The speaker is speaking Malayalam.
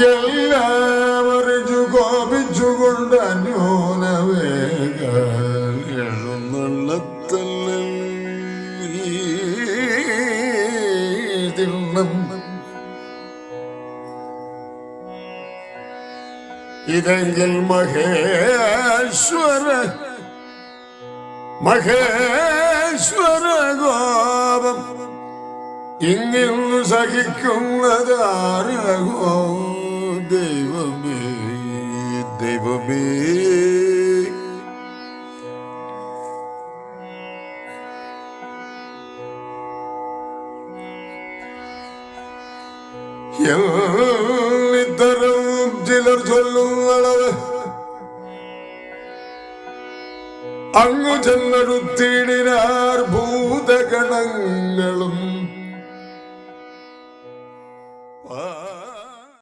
എല്ലാവരും കോപിച്ചുകൊണ്ട് അന്യോനവേഗ എഴുന്നള്ളത്തല്ല ഇതെങ്കിൽ മഹേശ്വര കോപം ഇങ്ങിന്നു സഹിക്കുന്നതാരകോ ദൈവമേ ദൈവമേ. ഇത്തരം ചിലർ ചൊല്ലുന്നളവ് അങ്ങു ചെന്നെടുത്തിടിനാർ ഭൂതഗണങ്ങളും